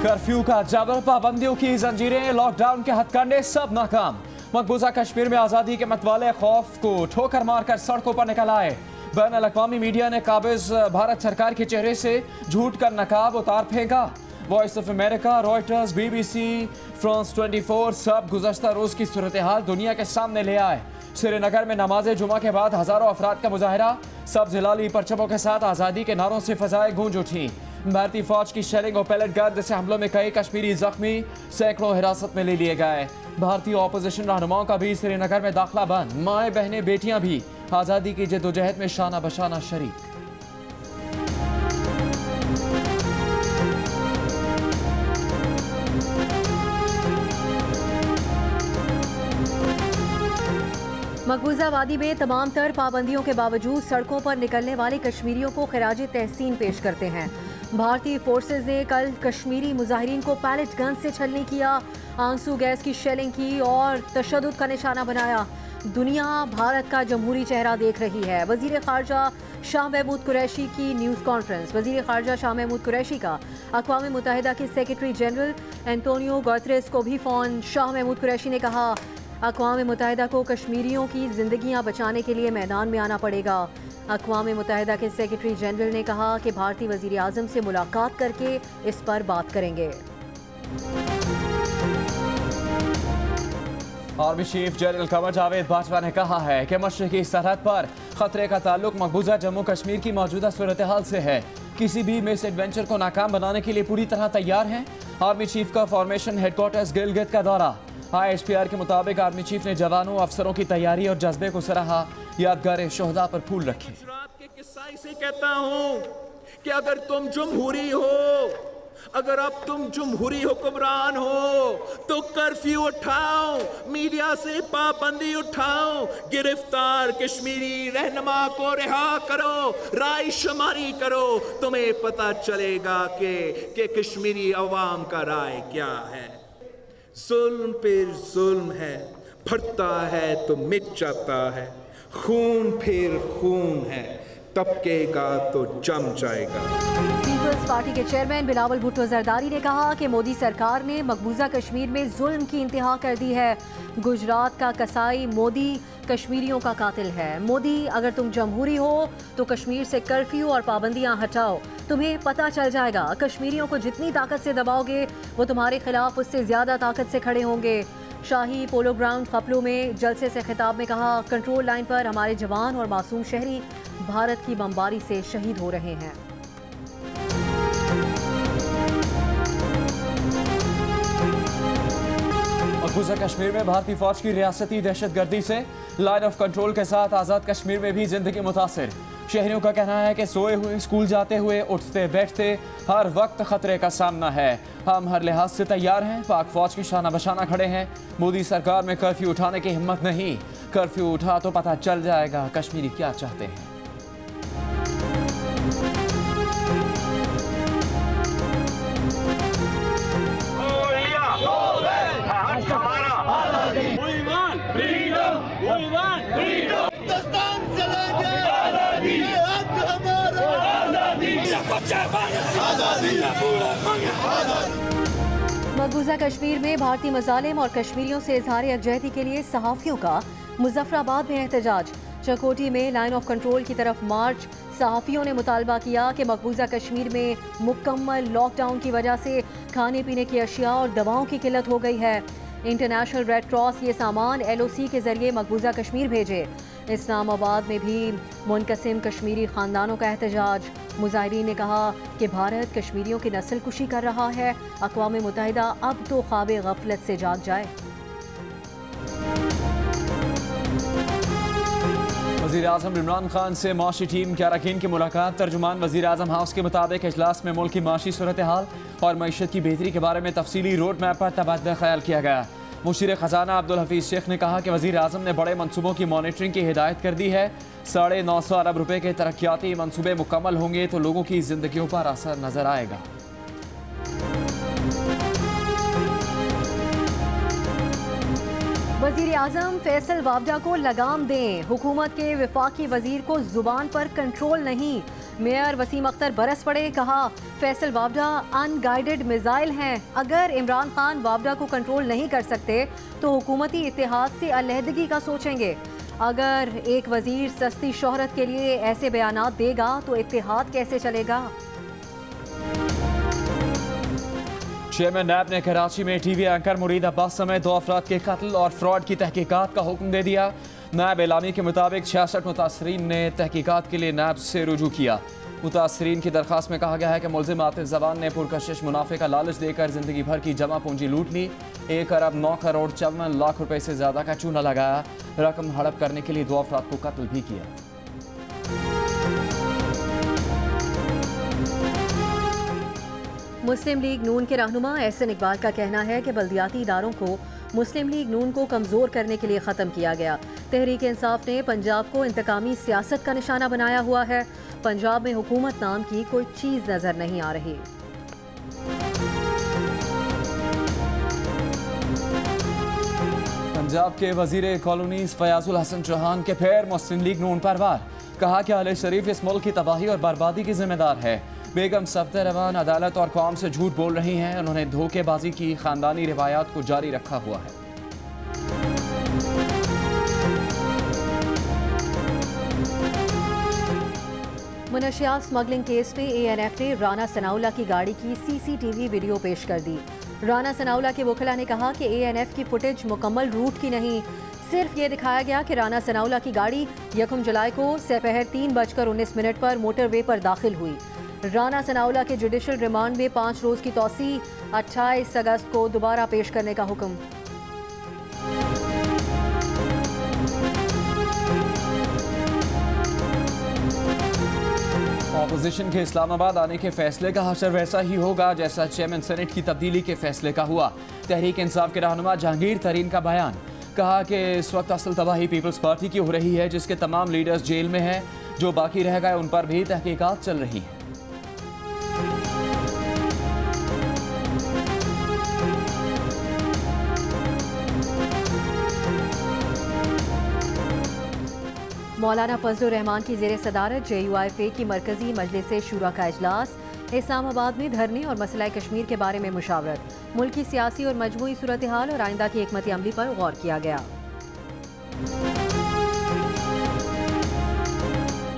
Curfew का जबर, पाबंदियों की जंजीरें, लॉकडाउन के हथकंडे सब नाकाम। मकबूजा कश्मीर में आज़ादी के मतवाले खौफ को ठोकर मारकर सड़कों पर निकल आए। बैन अल-अक़वामी मीडिया ने काबिज भारत सरकार के चेहरे से झूठ का नकाब उतार फेंका। Voice of America, Reuters, BBC, France 24 सब गुज़श्ता रोज़ की सूरत हाल दुनिया के सामने ले आए। श्रीनगर में नमाज जुमा के बाद हज़ारों अफराद का मुजाहरा, सब जिलाली परचमों के साथ आज़ादी के नारों से फ़ज़ाएं गूंज उठी। भारतीय फौज की शेलिंग और पैलेट गन जैसे हमलों में कई कश्मीरी जख्मी, सैकड़ों हिरासत में ले लिए गए। भारतीय ऑपोजिशन रहनुमाओं का भी श्रीनगर में दाखिला बंद। माएँ बहनें बेटियां भी आज़ादी की जद्दोजहद में शाना बशाना शरीक। मकबूजा वादी में तमाम तर पाबंदियों के बावजूद सड़कों पर निकलने वाले कश्मीरियों को खिराज तहसीन पेश करते हैं। भारतीय फोर्सेज ने कल कश्मीरी मुजाहिरीन को पैलेट गन से छलनी किया, आंसू गैस की शेलिंग की और तशद्दुद का निशाना बनाया। दुनिया भारत का जमहूरी चेहरा देख रही है। वजीर खारजा शाह महमूद कुरैशी की न्यूज़ कॉन्फ्रेंस। वजीर खारजा शाह महमूद कुरैशी का अक़वाम मुत्तहिदा के सेक्रेटरी जनरल एंटोनियो गुतेरेस को भी फ़ोन। शाह महमूद कुरैशी ने कहा, अक़वाम मुत्तहिदा को कश्मीरियों की ज़िंदगियाँ बचाने के लिए मैदान में आना पड़ेगा। अक़वाम मुत्तहिदा के सेक्रेटरी जनरल ने कहा कि भारतीय वज़ीर आज़म से मुलाकात करके इस पर बात करेंगे। Army chief general Qamar Javed Bajwa ने कहा है कि मशरक़ी सरहद पर खतरे का ताल्लुक मकबूजा जम्मू कश्मीर की मौजूदा सूरत हाल से है। किसी भी मिस एडवेंचर को नाकाम बनाने के लिए पूरी तरह तैयार हैं। आर्मी चीफ का फॉर्मेशन हेडक्वार्टर्स गिलगित का दौरा। IHPR के मुताबिक आर्मी चीफ ने जवानों अफसरों की तैयारी और जज्बे को सराहा। यादगार शोहदा पर फूल रखे। के किस्सा से कहता हूँ कि अगर तुम जमहूरी हो, अगर अब तुम जमहूरी हुक्मरान हो तो कर्फ्यू उठाओ, मीडिया से पाबंदी उठाओ, गिरफ्तार कश्मीरी रहनुमा को रिहा करो, राय शुमारी करो। तुम्हें पता चलेगा कि कश्मीरी अवाम का राय क्या है। जुल्म फिर जुल्म है, फटता है तो मिट जाता है, खून फिर खून है, तपकेगा तो जम जाएगा। पीपल्स पार्टी के चेयरमैन बिलावल भुट्टो जरदारी ने कहा कि मोदी सरकार ने मकबूजा कश्मीर में जुल्म की इंतहा कर दी है। गुजरात का कसाई मोदी कश्मीरियों का कातिल है। मोदी, अगर तुम जमहूरी हो तो कश्मीर से कर्फ्यू और पाबंदियां हटाओ। तुम्हें पता चल जाएगा, कश्मीरियों को जितनी ताकत से दबाओगे वो तुम्हारे खिलाफ उससे ज्यादा ताकत से खड़े होंगे। शाही पोलो ग्राउंड खपलू में जलसे से खिताब में कहा, कंट्रोल लाइन पर हमारे जवान और मासूम शहरी भारत की बमबारी से शहीद हो रहे हैं। मकबूजा कश्मीर में भारतीय फौज की रियासती दहशतगर्दी से लाइन ऑफ कंट्रोल के साथ आज़ाद कश्मीर में भी जिंदगी मुतासिर। शहरियों का कहना है कि सोए हुए, स्कूल जाते हुए, उठते बैठते हर वक्त खतरे का सामना है। हम हर लिहाज से तैयार हैं। पाक फौज की शाना बशाना खड़े हैं। मोदी सरकार में कर्फ्यू उठाने की हिम्मत नहीं। कर्फ्यू उठा तो पता चल जाएगा कश्मीरी क्या चाहते हैं। मकबूजा कश्मीर में भारतीय मज़ालिम और कश्मीरियों से इजहार यकजहती के लिए सहाफ़ियों का मुज़फ़्फ़राबाद में एहतजाज। चकोटी में लाइन ऑफ कंट्रोल की तरफ मार्च। सहाफ़ियों ने मुतालबा किया कि मकबूजा कश्मीर में मुकम्मल लॉकडाउन की वजह से खाने पीने की अशिया और दवाओं की किल्लत हो गई है। इंटरनेशनल रेड क्रॉस ये सामान LOC के जरिए मकबूजा कश्मीर भेजे। इस्लामाबाद में भी मुनकसिम कश्मीरी ख़ानदानों का एहतजाज। मुजाहिरीन ने कहा कि भारत कश्मीरियों की नस्ल कुशी कर रहा है। अक़वाम मुत्तहिदा अब तो ख्वाब गफलत से जाग जाए। वज़ीर आज़म इमरान खान से माशी टीम के अरकान की मुलाकात। तर्जुमान वज़ीर आज़म हाउस के मुताबिक इजलास में मुल्क की माशी सूरत हाल और मईशत की बेहतरी के बारे में तफसीली रोड मैप पर तबादला ख्याल किया गया। मुशीर ख़जाना अब्दुल हफीज़ शेख ने कहा कि वज़ीर आज़म ने बड़े मनसूबों की मॉनिटरिंग की हिदायत कर दी है। 950 अरब रुपए के तरक्याती मनसूबे मुकम्मल होंगे तो लोगों की जिंदगियों पर असर नजर आएगा। वज़ीर आज़म फैसल वावडा को लगाम दें। हुकूमत के वफाकी वज़ीर को ज़ुबान पर कंट्रोल नहीं। मेयर वसीम अख्तर बरस पड़े, कहा फैसल वावडा अनगाइडेड मिसाइल हैं। अगर इमरान खान वावडा को कंट्रोल नहीं कर सकते तो हुकूमती इत्तेहाद से अलहदगी का सोचेंगे। अगर एक वजीर सस्ती शोहरत के लिए ऐसे बयानात देगा तो इत्तेहाद कैसे चलेगा। चेयरमैन नैब ने कराची में टीवी एंकर मुरीद अब्बास समेत 2 अफराद के कत्ल और फ्रॉड की तहकीकात का हुक्म दे दिया। नैब एलामी के मुताबिक 66 मुतासरीन ने तहकीकात के लिए नैब से रुजू किया। मुतासरीन की दरख्वास्त में कहा गया है कि मुलजिम आतिफ जबान ने पुरकशिश मुनाफे का लालच देकर जिंदगी भर की जमा पूंजी लूट ली। 1 अरब 9 करोड़ 54 लाख रुपए से ज्यादा का चूना लगाया। रकम हड़प करने के लिए 2 अफराद को कत्ल भी किया। मुस्लिम लीग नून के रहनुमा एहसन इकबाल का कहना है कि बल्दियाती इदारों को मुस्लिम लीग नून को कमज़ोर करने के लिए ख़त्म किया गया। तहरीक इंसाफ ने पंजाब को इंतकामी सियासत का निशाना बनाया हुआ है। पंजाब में हुकूमत नाम की कोई चीज़ नज़र नहीं आ रही। पंजाब के वजीर कॉलोनीज फयाजुल हसन चौहान के फिर मुस्लिम लीग नून पर वार। कहा कि अहले शरीफ इस मुल्क की तबाही और बर्बादी की जिम्मेदार है। बेगम सफ्दर रवान अदालत और कौम से झूठ बोल रही हैं। उन्होंने धोखेबाजी की खानदानी रिवायात को जारी रखा हुआ है। मुनशियात स्मगलिंग केस में ANF ने राना सनाउल्लाह की गाड़ी की CCTV वीडियो पेश कर दी। राना सनाउल्लाह के वकीला ने कहा कि ANF की फुटेज मुकम्मल रूट की नहीं, सिर्फ ये दिखाया गया कि राना सनाउल्लाह की गाड़ी 1 जुलाई को दोपहर 3:19 पर मोटरवे पर दाखिल हुई। राना सनाउल्लाह के जुडिशल रिमांड में 5 रोज की तौसी, 28 अगस्त को दोबारा पेश करने का हुक्म। ऑपोजिशन के इस्लामाबाद आने के फैसले का हशर वैसा ही होगा जैसा चेयरमैन सेनेट की तब्दीली के फैसले का हुआ। तहरीक इंसाफ के रहनुमा जहांगीर तरीन का बयान। कहा कि इस वक्त असल तबाही पीपल्स पार्टी की हो रही है, जिसके तमाम लीडर्स जेल में हैं। जो बाकी रह गए उन पर भी तहकीकात चल रही है। मौलाना फजलुर रहमान की ज़ेर सदारत JUIFA की मरकजी मजलिस शूरा का इजलास। इस्लामाबाद में धरने और मसला कश्मीर के बारे में मुशावरत। मुल्क की सियासी और मजमूई सूरत हाल और आइंदा की हिकमत अमली पर गौर किया गया।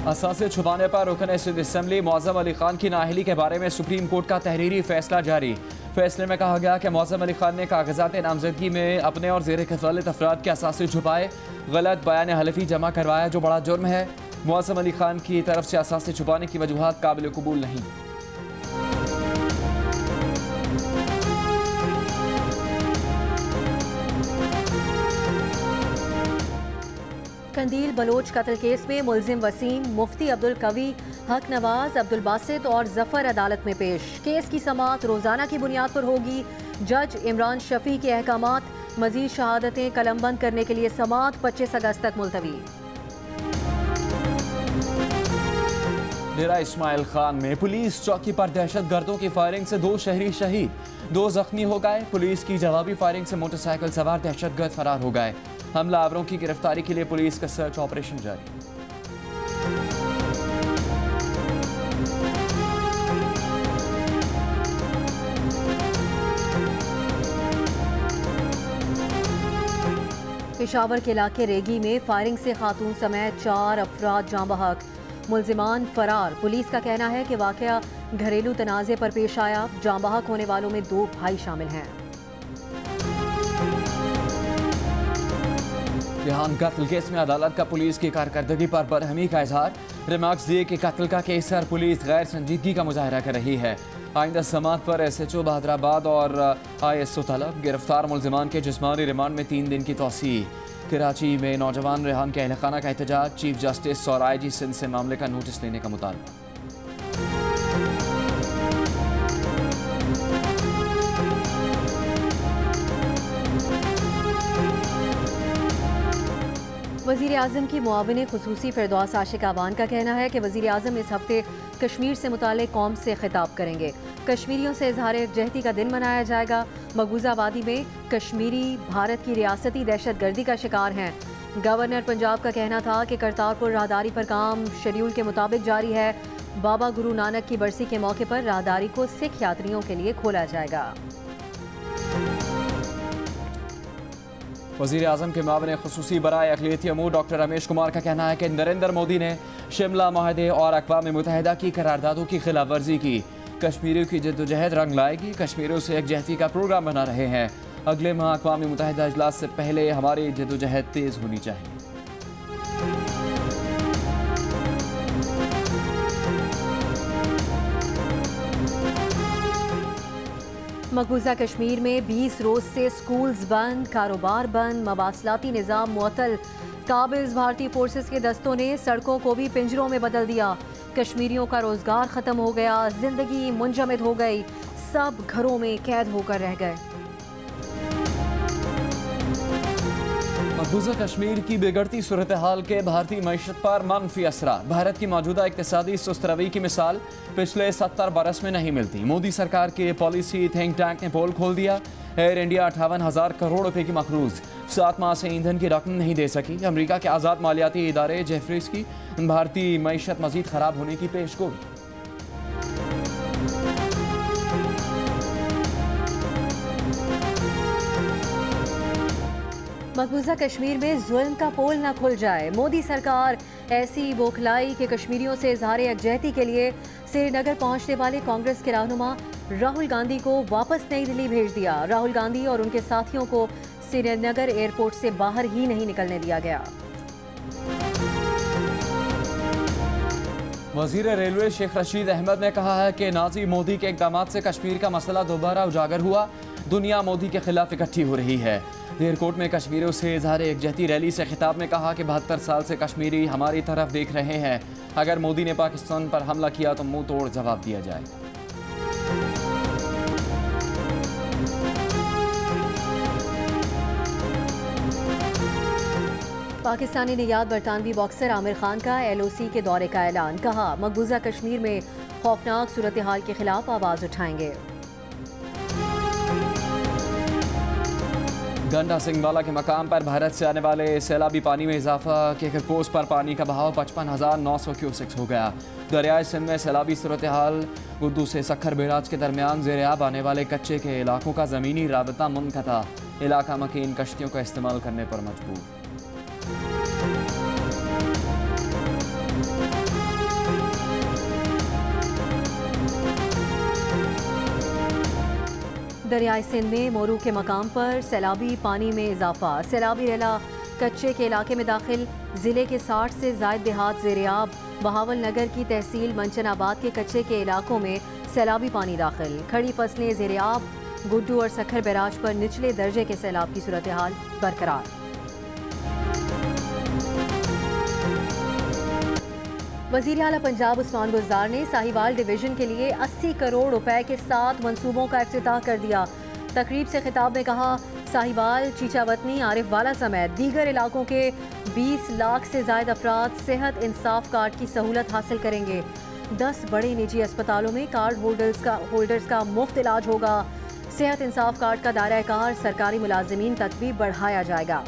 असासे छुपाने पर रुकन सिंध असम्बली मौज़म अली खान की नाअहली के बारे में सुप्रीम कोर्ट का तहरीरी फैसला जारी। फैसले में कहा गया कि मौज़म अली खान ने कागजात नामजदगी में अपने और ज़ेर कफ़ालत अफराद के असासे छुपाए, गलत बयान हलफी जमा करवाया जो बड़ा जुर्म है। मौज़म अली खान की तरफ से असासे छुपाने की वजूहात काबिल कबूल नहीं। कंदील बलोच कत्ल केस में मुलजिम वसीम, मुफ्ती अब्दुल कवी, हक नवाज, अब्दुल बासित और जफर अदालत में पेश। केस की समाअत रोजाना की बुनियाद पर होगी। जज इमरान शफी के अहकामात। मजीद शहादतें कलमबंद करने के लिए समाअत 25 अगस्त तक मुलतवी। डेरा इस्माइल खान में पुलिस चौकी पर दहशत गर्दों की फायरिंग से 2 शहरी शहीद, 2 जख्मी हो गए। पुलिस की जवाबी फायरिंग से मोटरसाइकिल सवार दहशतगर्द फरार हो गए। हमलावरों की गिरफ्तारी के लिए पुलिस का सर्च ऑपरेशन जारी। पेशावर के इलाके रेगी में फायरिंग से खातून समेत 4 अफराद जाँ बहक, मुलजिमान फरार। पुलिस का कहना है कि वाकया घरेलू तनाज़े पर पेश आया। जाँ बहक होने वालों में 2 भाई शामिल हैं। रेहान कत्ल केस में अदालत का पुलिस की कारकर्दगी पर बरहमी का इजहार। रिमार्क्स दिए कि कत्ल का केस पर पुलिस गैर संजीदगी का मुजाहरा कर रही है। आइंदा समाअत पर SHO बहादराबाद और ISO तलब। गिरफ्तार मुलजिमान के जिस्मानी रिमांड में 3 दिन की तौसी। कराची में नौजवान रेहान के अहलखाना का एहतजाज। चीफ जस्टिस और IG सिंध से मामले का नोटिस लेने का मुतालबा। वज़ीर आज़म की मुआविन खुसूसी फिरदौस आशिक आवान का कहना है कि वज़ीर आज़म इस हफ्ते कश्मीर से मुताल्लिक़ कौम से खिताब करेंगे। कश्मीरियों से इजहार यकजहती का दिन मनाया जाएगा। मकबूजा वादी में कश्मीरी भारत की रियासती दहशत गर्दी का शिकार हैं। गवर्नर पंजाब का कहना था कि करतारपुर राहदारी पर काम शेड्यूल के मुताबिक जारी है। बाबा गुरु नानक की बरसी के मौके पर राहदारी को सिख यात्रियों के लिए खोला जाएगा। वज़ीर आज़म के मामले खुसूसी बराए अक़लियती अमूर डॉक्टर रमेश कुमार का कहना है कि नरेंद्र मोदी ने शिमला माहदे और अक़वाम मुत्तहिदा की करारदादों की खिलाफ वर्जी की। कश्मीरियों की जद्दोजहद रंग लाएगी। कश्मीरियों से यकजहती का प्रोग्राम बना रहे हैं। अगले माह अक़वाम मुत्तहिदा इजलास से पहले हमारी जद्दोजहद तेज़ होनी चाहिए। मकबूजा कश्मीर में 20 रोज से स्कूल्स बंद, कारोबार बंद, मवासलाती निज़ाम मुअत्तल। काबिज भारतीय फोर्सेस के दस्तों ने सड़कों को भी पिंजरों में बदल दिया। कश्मीरियों का रोजगार खत्म हो गया, जिंदगी मुंजमद हो गई, सब घरों में कैद होकर रह गए। मकबूजा कश्मीर की बिगड़ती सूरत हाल के भारतीय मईशत पर मनफी असरा। भारत की मौजूदा इक़्तिसादी सुस्त रवैये की मिसाल पिछले 70 बरस में नहीं मिलती। मोदी सरकार के पॉलिसी थिंक टैंक ने पोल खोल दिया। एयर इंडिया 58,000 करोड़ रुपए की मखरूज 7 माह से ईंधन की रकम नहीं दे सकी। अमरीका के आज़ाद मालियाती इदारे जेफरीज की भारतीय मईशत मजीद खराब होने की पेशगोई। मकबूजा कश्मीर में जुल्म का पोल न खुल जाए। मोदी सरकार ऐसी बौखलाई के कश्मीरियों से इजहार यकजहती के लिए श्रीनगर पहुंचने वाले कांग्रेस के रहनुमा राहुल गांधी को वापस नई दिल्ली भेज दिया। राहुल गांधी और उनके साथियों को श्रीनगर एयरपोर्ट से बाहर ही नहीं निकलने दिया गया। वजीर रेलवे शेख रशीद अहमद ने कहा है कि नाज़ी मोदी के इक़दामात से कश्मीर का मसला दोबारा उजागर हुआ। दुनिया मोदी के खिलाफ इकट्ठी हो रही है। एयरपोर्ट में कश्मीरियों से इजहार यकजहती रैली से खिताब में कहा कि 72 साल से कश्मीरी हमारी तरफ देख रहे हैं। अगर मोदी ने पाकिस्तान पर हमला किया तो मुंह तोड़ जवाब दिया जाएगा। पाकिस्तानी नियाद बरतानवी बॉक्सर आमिर खान का LOC के दौरे का ऐलान। कहा मकबूजा कश्मीर में खौफनाक सूरत हाल के खिलाफ आवाज उठाएंगे। गंडा सिंगवाला के मकाम पर भारत से आने वाले सैलाबी पानी में इजाफा। केकर पोस्ट पर पानी का बहाव 55,900 क्यूसेक्स हो गया। दरियाए सिंध में सैलाबी सूरत हाल। गुद्दू से सखर बेराज के दरमियान ज़ेर-ए-आब आने वाले कच्चे के इलाकों का ज़मीनी राबता मुनक़ता। इलाका मकीन कश्तियों का इस्तेमाल करने पर मजबूर। दरियाई सिंध में मोरू के मकाम पर सैलाबी पानी में इजाफा। सैलाबी रेला कच्चे के इलाके में दाखिल। ज़िले के 60 से ज़ायद देहात ज़ेर-ए-आब। बहावल नगर की तहसील मंचनाबाद के कच्चे के इलाकों में सैलाबी पानी दाखिल। खड़ी फसलें ज़ेर-ए-आब। गुड्डू और सखर बैराज पर निचले दर्जे के सैलाब की सूरत हाल बरकरार। वज़ीर आला पंजाब उस्मान गुलजार ने साहिवाल डिवीज़न के लिए 80 करोड़ रुपए के 7 मंसूबों का इफ्तिताह कर दिया। तकरीब से खिताब में कहा साहिवाल, चीचावतनी, आरिफ वाला समेत दीगर इलाकों के 20 लाख से ज़ायद अफराद सेहत इंसाफ कार्ड की सहूलत हासिल करेंगे। 10 बड़े निजी अस्पतालों में कार्ड होल्डर्स का मुफ्त इलाज होगा। सेहत इंसाफ कार्ड का दायरा कार सरकारी मुलाजिमीन तक भी बढ़ाया जाएगा।